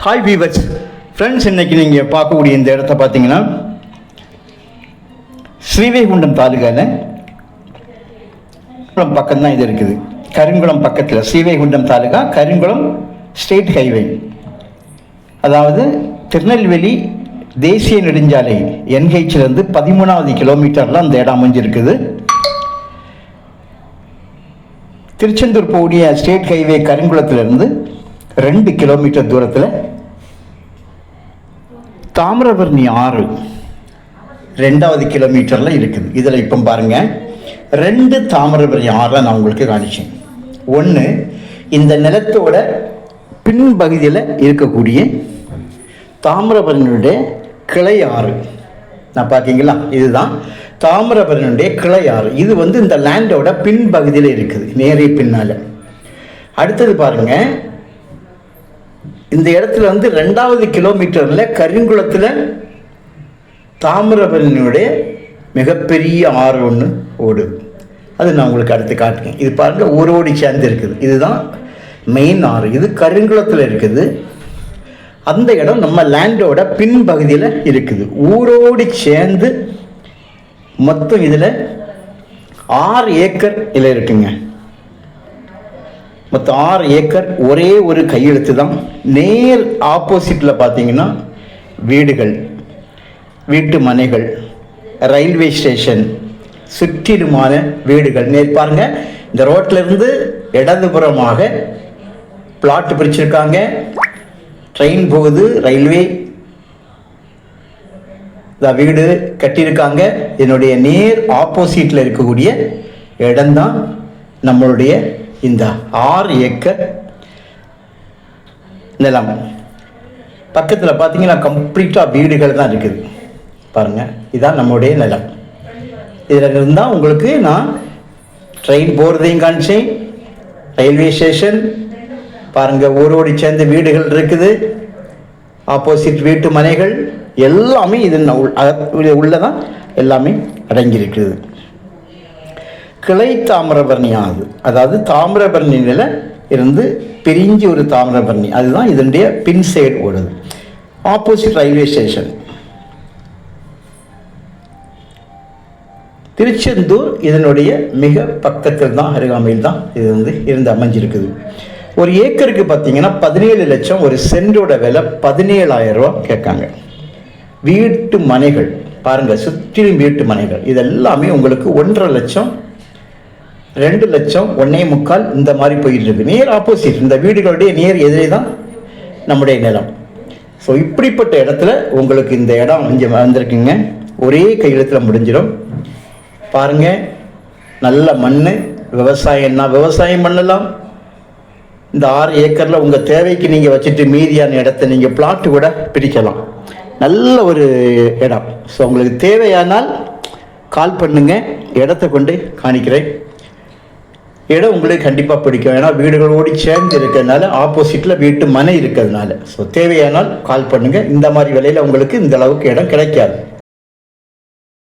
Hi viewers friends, இன்றைக்கி நீங்கள் பார்க்கக்கூடிய இந்த இடத்த பார்த்தீங்கன்னா ஸ்ரீவைகுண்டம் தாலுகாவில் பக்கம் தான் இது இருக்குது. கருங்குளம் பக்கத்தில் ஸ்ரீவைகுண்டம் தாலுகா, கருங்குளம் ஸ்டேட் ஹைவே, அதாவது திருநெல்வேலி தேசிய நெடுஞ்சாலை என்ஹெச்சிலேருந்து 13வது கிலோமீட்டரில் அந்த இடம் அமைஞ்சிருக்குது. திருச்செந்தூர் போகக்கூடிய ஸ்டேட் ஹைவே கருங்குளத்திலிருந்து 2 கிலோமீட்டர் தூரத்தில் தாமிரபரணி ஆறு 2வது கிலோமீட்டரில் இருக்குது. இதில் இப்போ பாருங்கள், 2 தாமிரபரணி ஆறை நான் உங்களுக்கு காணிச்சேன். ஒன்று இந்த நிலத்தோட பின்பகுதியில் இருக்கக்கூடிய தாமிரபரணியுடைய கிளை ஆறு, நான் பார்த்தீங்களா, இதுதான் தாமிரபரணியுடைய கிளை ஆறு. இது இந்த லேண்டோட பின்பகுதியில் இருக்குது, நேரே பின்னால். அடுத்தது பாருங்கள், இந்த இடத்துல 2வது கிலோமீட்டரில் கருங்குளத்தில் தாமிரபரணியுடைய மிகப்பெரிய ஆறு ஒன்று ஓடுது. அது நான் உங்களுக்கு அடுத்து காட்டுறேன். இது பாருங்கள், ஊரோடி சேர்ந்து இருக்குது. இதுதான் மெயின் ஆறு. இது கருங்குளத்தில் இருக்குது. அந்த இடம் நம்ம லேண்டோட பின்பகுதியில் இருக்குது. ஊரோடி சேர்ந்து மொத்தம் இதில் 6 ஏக்கர் இதில் இருக்குங்க. மொத்தம் 6 ஏக்கர். ஒரே ஒரு கையெழுத்து தான். நேர் ஆப்போசிட்டில் பார்த்தீங்கன்னா வீடுகள், வீட்டு மனைகள், ரயில்வே ஸ்டேஷன், சுற்றிலுமான வீடுகள். நேர் பாருங்கள், இந்த ரோட்டிலிருந்து இடதுபுறமாக பிளாட் பிரிச்சிருக்காங்க. ட்ரெயின் போகுது, ரயில்வே வீடு கட்டியிருக்காங்க. என்னுடைய நேர் ஆப்போசிட்டில் இருக்கக்கூடிய இடம்தான் நம்மளுடைய இந்த 6 ஏக்கர் நிலம். பக்கத்தில் பார்த்தீங்கன்னா கம்ப்ளீட்டாக வீடுகள் தான் இருக்குது. பாருங்கள், இதுதான் நம்மளுடைய நிலம். இதில் இருந்தால் உங்களுக்கு நான் ட்ரெயின் போகிறதையும் காமிச்சேன், ரயில்வே ஸ்டேஷன் பாருங்கள், ஊரோடி சேர்ந்த வீடுகள் இருக்குது, ஆப்போசிட் வீட்டு மனைகள் எல்லாமே இது உள்ளதான் எல்லாமே அடங்கியிருக்குது. கிளை தாமிரபரணி ஆகுது, அதாவது தாமிரபரணியில் இருந்து பிரிஞ்சு ஒரு தாமிரபரணி, அதுதான் இதனுடைய பின் சைடு ஓடுது. Opposite railway station. திருச்செந்தூர் இதனுடைய மிக பக்கத்தில் தான், அருகாமையில் தான் இது இருந்து அமைஞ்சிருக்குது. ஒரு ஏக்கருக்கு பார்த்தீங்கன்னா 17 லட்சம், ஒரு சென்டோட விலை 17,000 ரூபா கேட்காங்க. வீட்டு மனைகள் பாருங்கள், சுற்றிலும் வீட்டு மனைகள். இதெல்லாமே உங்களுக்கு 1.5 லட்சம், 2 லட்சம், 1.25 இந்த மாதிரி போயிட்டு இருக்கு. நேர் ஆப்போசிட் இந்த வீடுகளுடைய நேர் எதிரே தான் நம்முடைய நிலம். ஸோ இப்படிப்பட்ட இடத்துல உங்களுக்கு இந்த இடம் இங்கே வந்திருக்குங்க. ஒரே கையெழுத்தில் முடிஞ்சிடும். பாருங்கள், நல்ல மண், விவசாயம்னா விவசாயம் பண்ணலாம். இந்த 6 ஏக்கரில் உங்கள் தேவைக்கு நீங்கள் வச்சுட்டு மீதியான இடத்த நீங்கள் பிளாட்டு கூட பிரிக்கலாம். நல்ல ஒரு இடம். ஸோ உங்களுக்கு தேவையானால் கால் பண்ணுங்கள், இடத்த கொண்டு காணிக்கிறேன். இடம் உங்களுக்கு கண்டிப்பாக பிடிக்கும். ஏன்னா வீடுகளோடு சேர்ந்து இருக்கிறதுனால, ஆப்போசிட்டில் வீட்டு மனை இருக்கிறதுனால. ஸோ தேவையானால் கால் பண்ணுங்கள். இந்த மாதிரி விலையில் உங்களுக்கு இந்த அளவுக்கு இடம் கிடைக்காது.